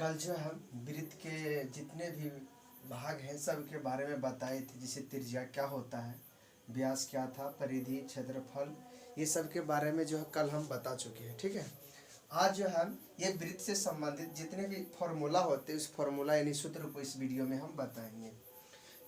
कल जो हम वृत्त के जितने भी भाग हैं सब के बारे में बताए थे, जैसे त्रिज्या क्या होता है, व्यास क्या था, परिधि, क्षेत्रफल, ये सब के बारे में जो है कल हम बता चुके हैं। ठीक है, आज जो हम ये वृत्त से संबंधित जितने भी फॉर्मूला होते हैं उस फॉर्मूला यानी सूत्र को इस वीडियो में हम बताएंगे।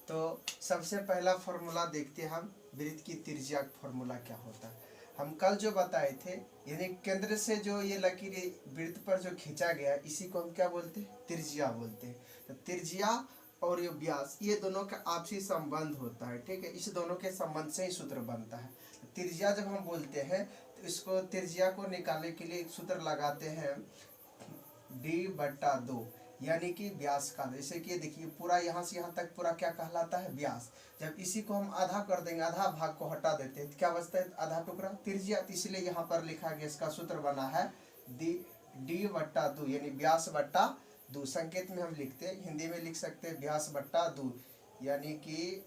तो सबसे पहला फॉर्मूला देखते हैं हम, वृत्त की त्रिज्या फॉर्मूला क्या होता है। हम कल जो बताए थे, यानी केंद्र से जो ये लकीर वृत्त पर जो खींचा गया इसी को हम क्या बोलते हैं, त्रिज्या बोलते हैं। तो त्रिज्या और ये व्यास, ये दोनों का आपसी संबंध होता है। ठीक है, इस दोनों के संबंध से ही सूत्र बनता है। तो त्रिज्या जब हम बोलते हैं तो इसको त्रिज्या को निकालने के लिए एक सूत्र लगाते हैं d/2, यानी कि व्यास का। जैसे कि देखिए पूरा यहाँ से यहाँ तक पूरा क्या कहलाता है, व्यास। जब इसी को हम आधा कर देंगे, आधा भाग को हटा देते हैं तो क्या बचता है, आधा टुकड़ा, त्रिज्या। तो इसलिए यहाँ पर लिखा गया, इसका सूत्र बना है d/2 यानी व्यास बट्टा 2। संकेत में हम लिखते हैं, हिंदी में लिख सकते हैं व्यास बट्टा 2, यानी कि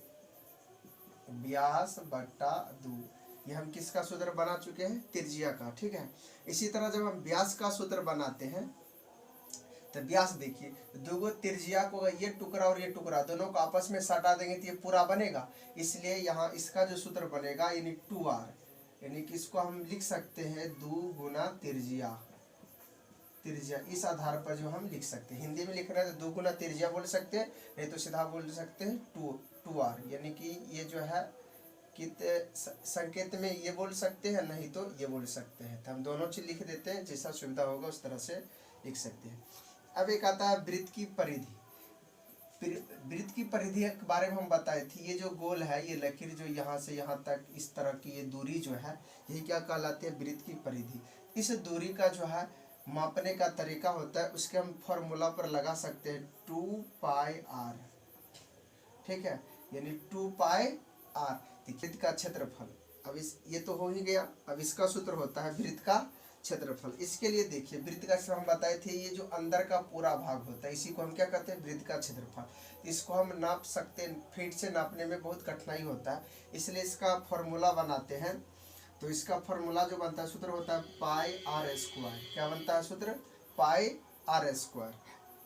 व्यास बट्टा 2। ये हम किसका सूत्र बना चुके हैं, त्रिज्या का। ठीक है, इसी तरह जब हम व्यास का सूत्र बनाते हैं तो व्यास देखिए, दो त्रिज्या को, ये टुकड़ा और ये टुकड़ा दोनों को आपस में सटा देंगे तो ये पूरा बनेगा। इसलिए यहाँ इसका जो सूत्र बनेगा यानी 2r, यानी कि इसको हम लिख सकते हैं 2 गुना त्रिज्या। त्रिज्या इस आधार पर जो हम लिख सकते हैं, हिंदी में लिख रहे हैं तो 2 गुना त्रिज्या बोल सकते हैं, नहीं तो सीधा बोल सकते हैं 2r, यानी कि ये जो है कित संकेत में ये बोल सकते हैं, नहीं तो ये बोल सकते हैं। तो हम दोनों चीज लिख देते हैं, जैसा सुविधा होगा उस तरह से लिख सकते हैं। अब एक आता है वृत्त की परिधि। वृत्त की परिधि के बारे में हम बताए थे, ये जो गोल है, ये लकीर जो यहाँ से यहाँ तक इस तरह की ये दूरी जो है, यही क्या कहलाती है, वृत्त की परिधि। इस दूरी का जो है मापने का तरीका होता है, उसके हम फॉर्मूला पर लगा सकते हैं 2πr। ठीक है, यानी 2πr वृत्त का क्षेत्रफल। अब इस ये तो हो ही गया। अब इसका सूत्र होता है वृत्त का क्षेत्रफल। इसके लिए देखिए, वृत्त का हम बताए थे, ये जो अंदर का पूरा भाग होता है इसी को हम क्या कहते हैं, वृत्त का क्षेत्रफल। इसको हम नाप सकते हैं, फीट से नापने में बहुत कठिनाई होता है, इसलिए इसका फॉर्मूला बनाते हैं। तो इसका फॉर्मूला जो बनता है, सूत्र होता है πr²। क्या बनता है सूत्र, πr²।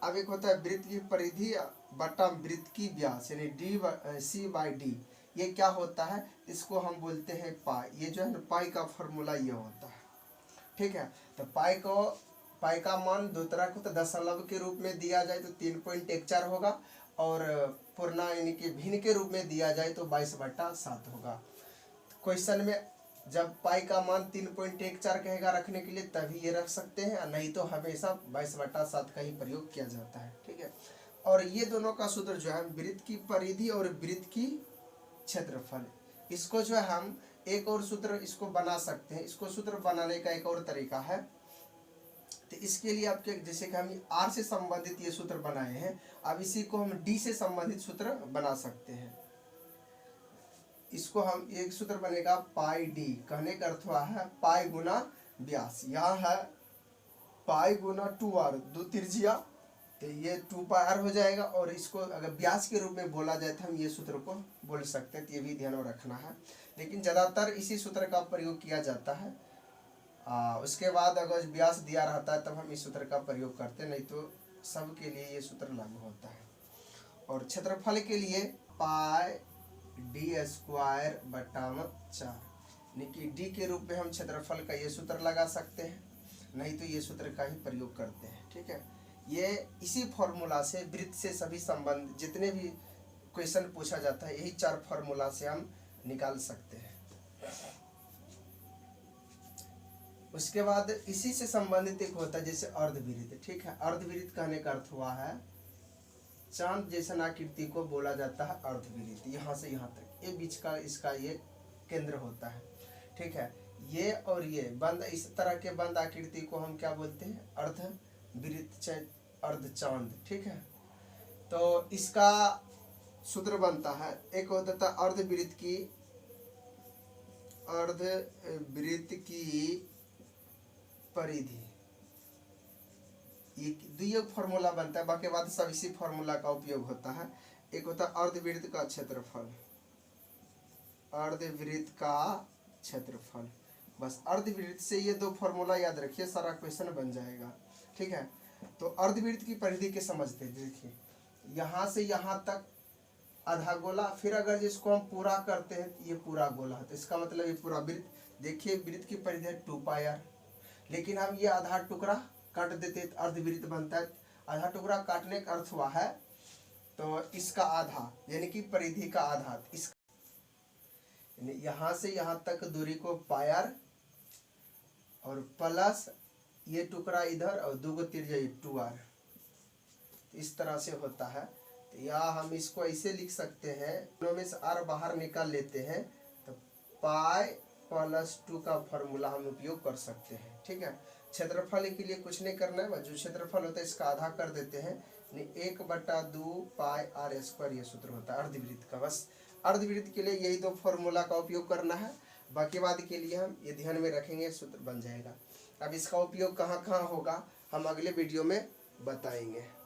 अब एक होता है वृत्त की परिधि बटा वृत्त की व्यास, यानी c/d। ये क्या होता है, इसको हम बोलते हैं पाई। ये जो है ना, पाई का फॉर्मूला ये होता है। ठीक है, तो पाई का मान दो तरह को, तो दशमलव के रूप में दिया जाए तो 3.14 होगा, और पूर्णा यानी कि भिन्न के रूप में दिया जाए तो 22/7 होगा। क्वेश्चन में जब पाई का मान 3.14 कहेगा रखने के लिए तभी ये रख सकते हैं, नहीं तो हमेशा 22/7 का ही प्रयोग किया जाता है। ठीक है, और ये दोनों का सूत्र जो है वृत्त की परिधि और वृत्त की क्षेत्रफल, इसको जो है हम एक और सूत्र इसको बना सकते हैं। इसको सूत्र बनाने का एक और तरीका है। तो इसके लिए आपके, जैसे कि हम r से संबंधित ये सूत्र बनाए हैं, अब इसी को हम d से संबंधित सूत्र बना सकते हैं। इसको हम एक सूत्र बनेगा πd, कहने का अर्थ हुआ है पाई गुना व्यास। यहाँ है पाई गुना 2r, 2 त्रिज्या, तो ये 2πr हो जाएगा। और इसको अगर व्यास के रूप में बोला जाए तो हम ये सूत्र को बोल सकते हैं, तो ये भी ध्यान में रखना है। लेकिन ज़्यादातर इसी सूत्र का प्रयोग किया जाता है। उसके बाद अगर व्यास दिया रहता है तब हम इस सूत्र का प्रयोग करते हैं, नहीं तो सबके लिए ये सूत्र लागू होता है। और क्षेत्रफल के लिए πd²/4, यानी कि d के रूप में हम क्षेत्रफल का ये सूत्र लगा सकते हैं, नहीं तो ये सूत्र का ही प्रयोग करते हैं। ठीक है, ये इसी फॉर्मूला से वृत्त से सभी संबंध जितने भी क्वेश्चन पूछा जाता है, यही 4 फॉर्मूला से हम निकाल सकते हैं। उसके बाद इसी से संबंधित एक होता है जैसे अर्धवृत्त। ठीक है, अर्धवृत्त कहने का अर्थ हुआ है चांद जैसन आकृति को बोला जाता है अर्धवृत्त। यहाँ से यहाँ तक ये बीच का इसका ये केंद्र होता है। ठीक है, ये और ये बंद, इस तरह के बंद आकृति को हम क्या बोलते हैं, अर्धवृत्त, अर्धचांद। ठीक है, तो इसका सूत्र बनता है, एक होता था अर्धवृत्त की परिधि। ये द्वितीय फॉर्मूला बनता है, बाकी बात सब इसी फॉर्मूला का उपयोग होता है। एक होता है अर्धवृत्त का क्षेत्रफल, अर्धवृत्त का क्षेत्रफल। बस अर्धवृत्त से ये 2 फॉर्मूला याद रखिए, सारा क्वेश्चन बन जाएगा। ठीक है, तो अर्धवृत्त की परिधि के समझते हैं। देखिए यहाँ से यहाँ तक आधा गोला, फिर अगर जिसको हम पूरा करते हैं तो ये पूरा गोला, तो इसका मतलब ये पूरा वृत्त। देखिए वृत्त की परिधि है 2πr, लेकिन हम ये आधा टुकड़ा काट देते हैं तो अर्धवृत्त बनता है। आधा टुकड़ा काटने का अर्थ हुआ है तो इसका आधा, यानी कि परिधि का आधा, इस यहाँ से यहाँ तक दूरी को πr और प्लस ये टुकड़ा इधर और 2 गो त्रिज्या 2r, इस तरह से होता है। तो या हम इसको ऐसे लिख सकते हैं, दोनों में से r बाहर निकाल लेते हैं तो π+2 का फॉर्मूला हम उपयोग कर सकते हैं। ठीक है, क्षेत्रफल के लिए कुछ नहीं करना है, जो क्षेत्रफल होता है इसका आधा कर देते हैं, 1/2πr², ये सूत्र होता है अर्धवृत्त का। बस अर्धवृत्त के लिए यही 2 फॉर्मूला का उपयोग करना है, बाकी बात के लिए हम ये ध्यान में रखेंगे, सूत्र बन जाएगा। अब इसका उपयोग कहाँ कहाँ होगा हम अगले वीडियो में बताएंगे।